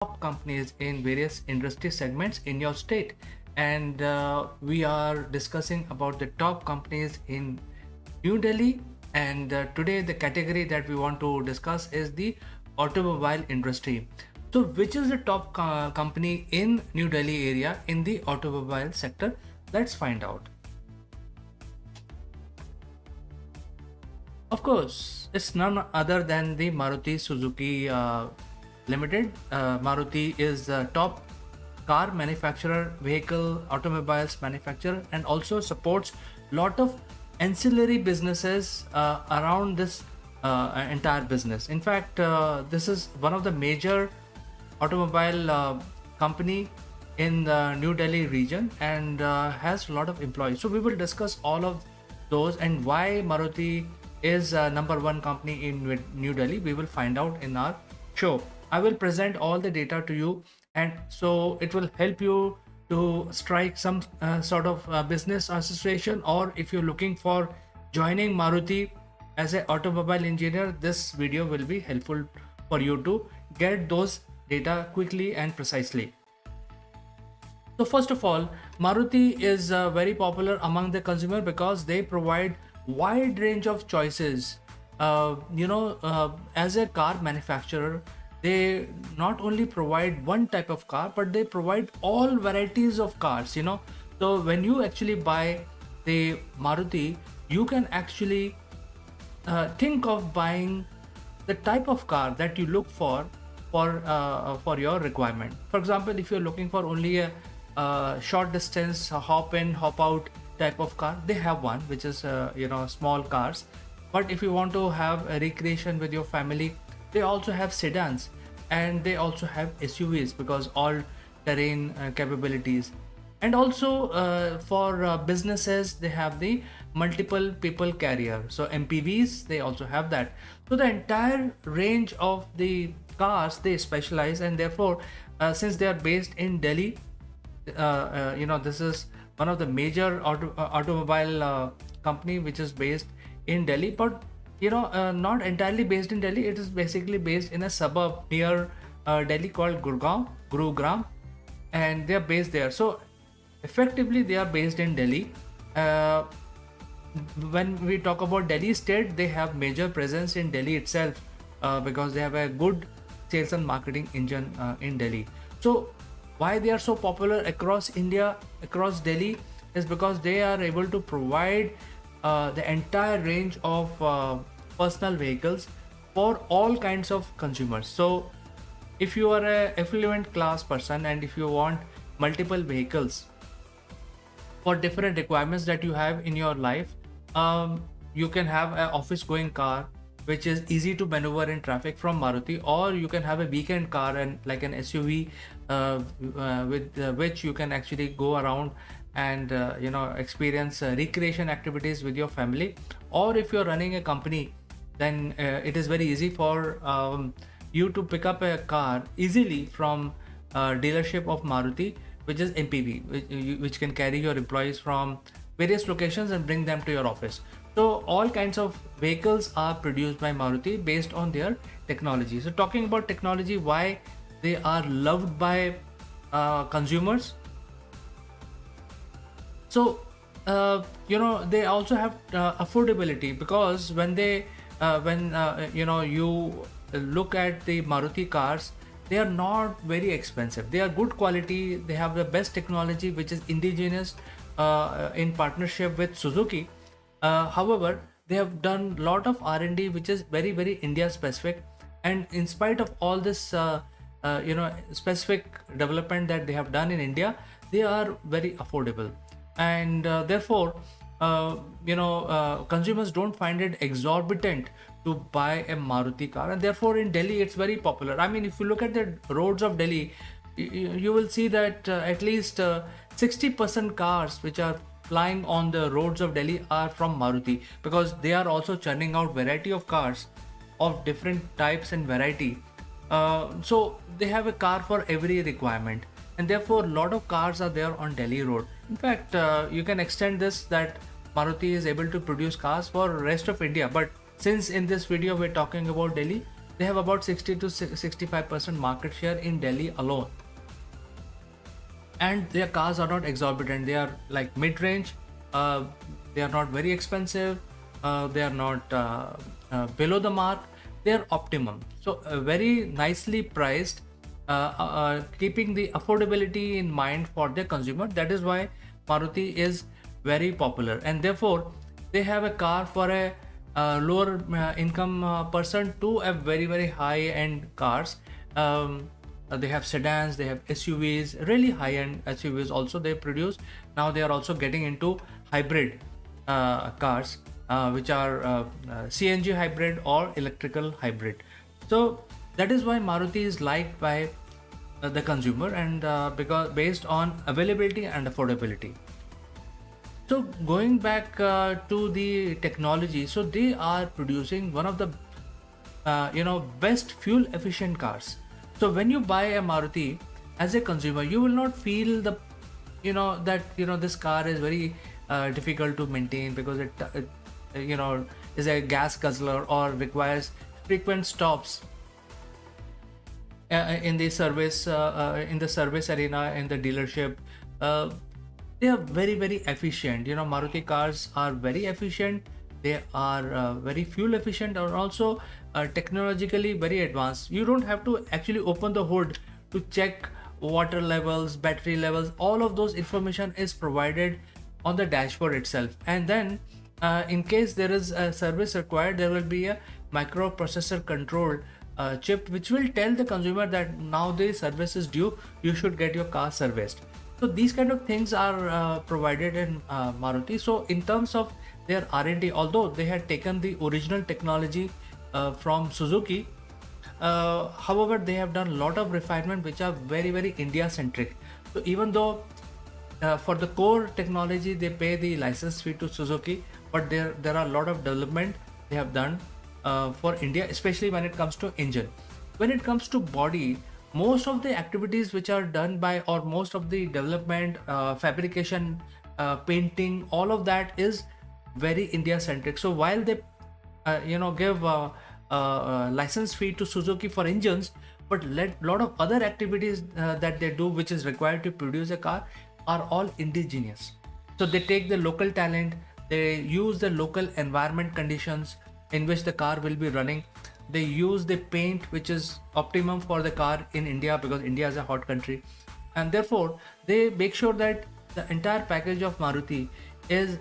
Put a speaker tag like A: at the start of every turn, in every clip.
A: top companies in various industry segments in your state. And we are discussing about the top companies in New Delhi. And today, the category that we want to discuss is the automobile industry. So, which is the top company in New Delhi area in the automobile sector? Let's find out. Of course, it's none other than the Maruti Suzuki Limited. Maruti is the top car manufacturer, vehicle, automobiles manufacturer, and also supports lot of ancillary businesses around this entire business. In fact, this is one of the major automobile company in the New Delhi region and has a lot of employees. So we will discuss all of those and why Maruti is number one company in New Delhi. We will find out in our show. I will present all the data to you, and so it will help you to strike some sort of business association, or if you're looking for joining Maruti as an automobile engineer, this video will be helpful for you to get those data quickly and precisely. So first of all, Maruti is very popular among the consumer because they provide wide range of choices. As a car manufacturer, they not only provide one type of car, but they provide all varieties of cars. So when you actually buy the Maruti, you can actually think of buying the type of car that you look for your requirement. For example, if you're looking for only a short distance hop in hop out type of car, they have one which is small cars. But if you want to have a recreation with your family, they also have sedans, and they also have SUVs because all terrain capabilities. And also for businesses, they have the multiple people carrier, so MPVs, they also have that. So the entire range of the cars they specialize, and therefore since they are based in Delhi, this is one of the major automobile company which is based in Delhi. But not entirely based in Delhi. It is basically based in a suburb near Delhi called Gurugram, and they are based there. So effectively they are based in Delhi. When we talk about Delhi state, they have major presence in Delhi itself because they have a good sales and marketing engine in Delhi. So why they are so popular across India, across Delhi, is because they are able to provide the entire range of personal vehicles for all kinds of consumers. So if you are a affluent class person and if you want multiple vehicles for different requirements that you have in your life, you can have an office going car which is easy to maneuver in traffic from Maruti, or you can have a weekend car and like an SUV with which you can actually go around and experience recreation activities with your family. Or if you're running a company, then it is very easy for you to pick up a car easily from dealership of Maruti, which is MPV, which can carry your employees from various locations and bring them to your office. So all kinds of vehicles are produced by Maruti based on their technology. So talking about technology, why they are loved by consumers. So they also have affordability, because when you look at the Maruti cars, they are not very expensive. They are good quality. They have the best technology which is indigenous in partnership with Suzuki. However, they have done a lot of R&D which is very, very India specific, and in spite of all this specific development that they have done in India, they are very affordable. And therefore consumers don't find it exorbitant to buy a Maruti car, and therefore in Delhi it's very popular. I mean, if you look at the roads of Delhi, you will see that at least 60% cars which are flying on the roads of Delhi are from Maruti, because they are also churning out variety of cars of different types and variety. So they have a car for every requirement, and therefore a lot of cars are there on Delhi road. In fact, you can extend this that Maruti is able to produce cars for rest of India, but since in this video we're talking about Delhi, they have about 60 to 65% market share in Delhi alone. And their cars are not exorbitant, they are like mid-range, uh, they are not very expensive, they are not below the mark, they are optimum. So very nicely priced, keeping the affordability in mind for the consumer. That is why Maruti is very popular, and therefore they have a car for a lower income person to a very high end cars. They have sedans, they have SUVs, really high end SUVs also they produce. Now they are also getting into hybrid cars, which are CNG hybrid or electrical hybrid. So that is why Maruti is liked by the consumer, and because based on availability and affordability. So going back to the technology, so they are producing one of the best fuel efficient cars. So when you buy a Maruti as a consumer, you will not feel the that this car is very difficult to maintain because it is a gas guzzler or requires frequent stops in the service arena, in the dealership. uh, they are very efficient. Maruti cars are very efficient, they are very fuel efficient, and also technologically very advanced. You don't have to actually open the hood to check water levels, battery levels. All of those information is provided on the dashboard itself. And then in case there is a service required, there will be a microprocessor controlled chip which will tell the consumer that now the service is due, you should get your car serviced. So these kind of things are provided in Maruti. So in terms of their R&D, although they had taken the original technology from Suzuki, however they have done a lot of refinement which are very India centric. So even though for the core technology they pay the license fee to Suzuki, but there are a lot of development they have done for India, especially when it comes to engine. When it comes to body, most of the activities which are done by, or most of the development, fabrication, painting, all of that is very India centric. So while they give license fee to Suzuki for engines, but lot of other activities that they do which is required to produce a car are all indigenous. So they take the local talent, they use the local environment conditions in which the car will be running. They use the paint which is optimum for the car in India, because India is a hot country, and therefore they make sure that the entire package of Maruti is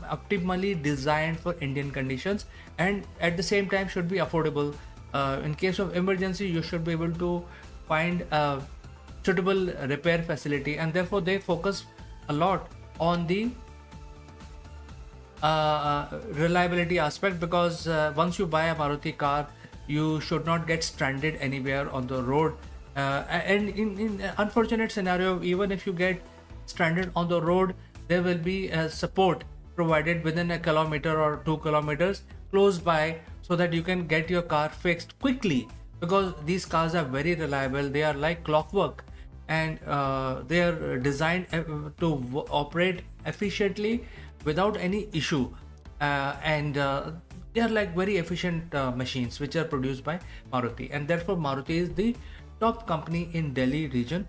A: optimally designed for Indian conditions, and at the same time should be affordable. In case of emergency, you should be able to find a suitable repair facility, and therefore they focus a lot on the reliability aspect, because once you buy a Maruti car, you should not get stranded anywhere on the road. And in unfortunate scenario, even if you get stranded on the road, there will be support provided within a kilometer or 2 kilometers close by, so that you can get your car fixed quickly, because these cars are very reliable. They are like clockwork, and they are designed to operate efficiently without any issue, and they are like very efficient machines which are produced by Maruti, and therefore Maruti is the top company in Delhi region.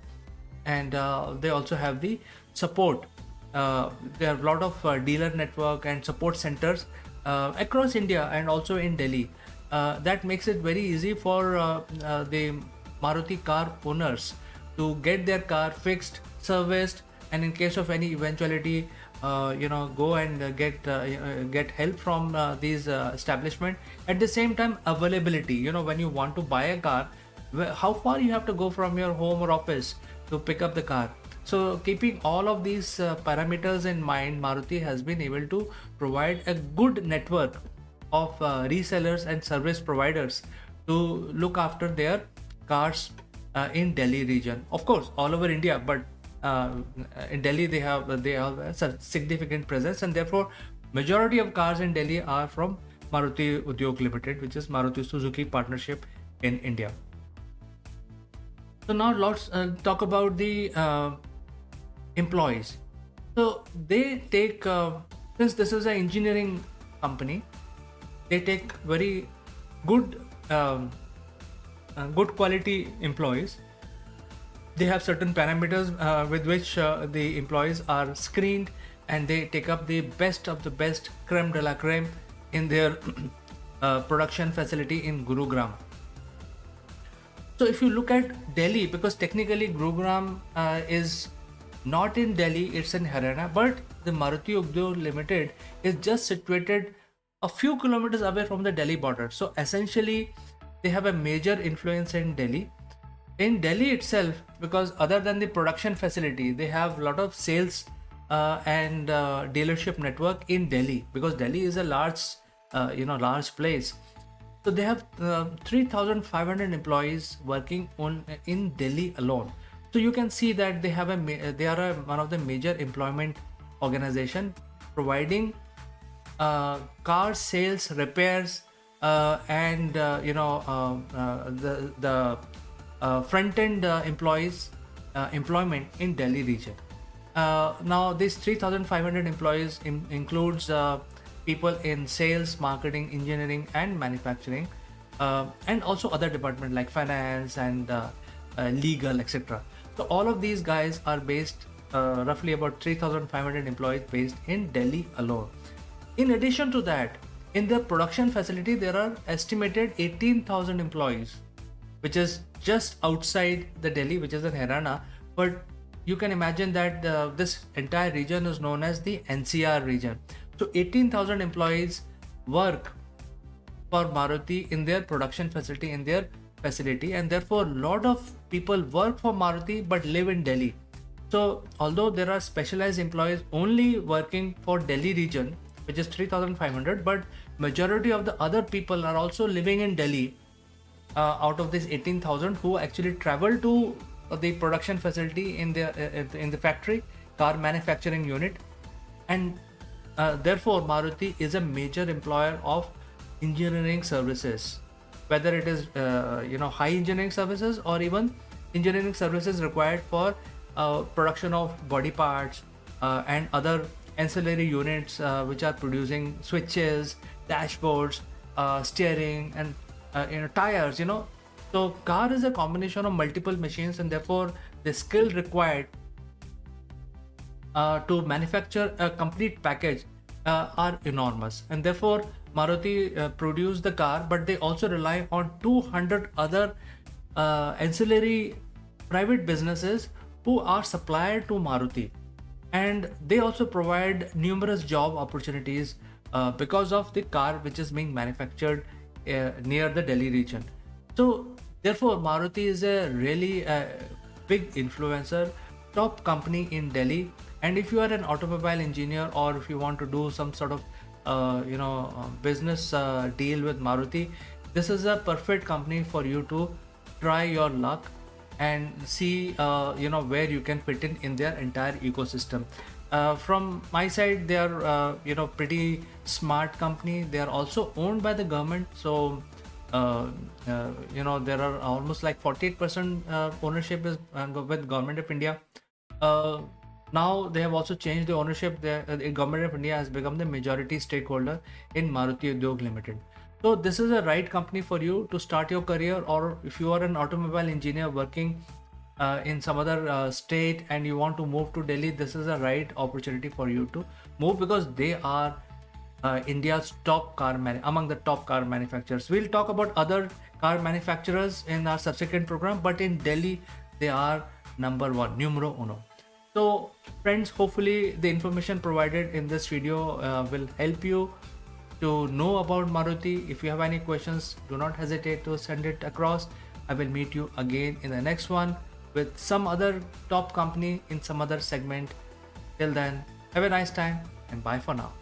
A: And they also have the support. There are a lot of dealer network and support centers across India and also in Delhi. That makes it very easy for the Maruti car owners to get their car fixed, serviced, and in case of any eventuality, go and get help from these establishment. At the same time, availability, when you want to buy a car, how far you have to go from your home or office to pick up the car. So keeping all of these parameters in mind, Maruti has been able to provide a good network of resellers and service providers to look after their cars in Delhi region. Of course, all over India, but in Delhi they have a significant presence, and therefore majority of cars in Delhi are from Maruti Udyog Limited, which is Maruti Suzuki partnership in India. So now let's talk about the employees. So they take, since this is an engineering company, they take very good good quality employees. They have certain parameters with which the employees are screened, and they take up the best of the best, creme de la creme, in their production facility in Gurugram. So if you look at Delhi, because technically Gurugram is not in Delhi, it's in Haryana, but the Maruti Udyog Limited is just situated a few kilometers away from the Delhi border. So essentially, they have a major influence in Delhi. In Delhi itself, because other than the production facility, they have a lot of sales and dealership network in Delhi, because Delhi is a large place. So they have 3,500 employees working on in Delhi alone. So you can see that they are one of the major employment organization, providing car sales, repairs, and the front end employees employment in Delhi region. Now these 3,500 employees includes people in sales, marketing, engineering, and manufacturing, and also other departments like finance and legal, etc. So all of these guys are based, roughly about 3,500 employees based in Delhi alone. In addition to that, in the production facility, there are estimated 18,000 employees, which is just outside the Delhi, which is in Haryana. But you can imagine that this entire region is known as the NCR region. So 18,000 employees work for Maruti in their production facility, and therefore a lot of people work for Maruti but live in Delhi. So although there are specialized employees only working for Delhi region, which is 3,500, but majority of the other people are also living in Delhi, out of this 18,000, who actually travel to the production facility in the factory, car manufacturing unit. And therefore Maruti is a major employer of engineering services, whether it is high engineering services or even engineering services required for production of body parts and other ancillary units which are producing switches, dashboards, steering, and tires. So car is a combination of multiple machines, and therefore the skill required to manufacture a complete package are enormous. And therefore Maruti produce the car, but they also rely on 200 other ancillary private businesses who are supplied to Maruti, and they also provide numerous job opportunities because of the car which is being manufactured near the Delhi region. So therefore Maruti is a really big influencer, top company in Delhi. And if you are an automobile engineer, or if you want to do some sort of business deal with Maruti, this is a perfect company for you to try your luck and see where you can fit in their entire ecosystem. From my side, they are pretty smart company. They are also owned by the government, so there are almost like 48% ownership is with Government of India. Now they have also changed the ownership. The Government of India has become the majority stakeholder in Maruti Udyog Limited. So this is a right company for you to start your career, or if you are an automobile engineer working in some other state and you want to move to Delhi, this is a right opportunity for you to move, because they are India's top among the top car manufacturers. We'll talk about other car manufacturers in our subsequent program, but in Delhi they are number one, numero uno. So friends, hopefully the information provided in this video will help you to know about Maruti. If you have any questions, do not hesitate to send it across. I will meet you again in the next one with some other top company in some other segment. Till then, have a nice time and bye for now.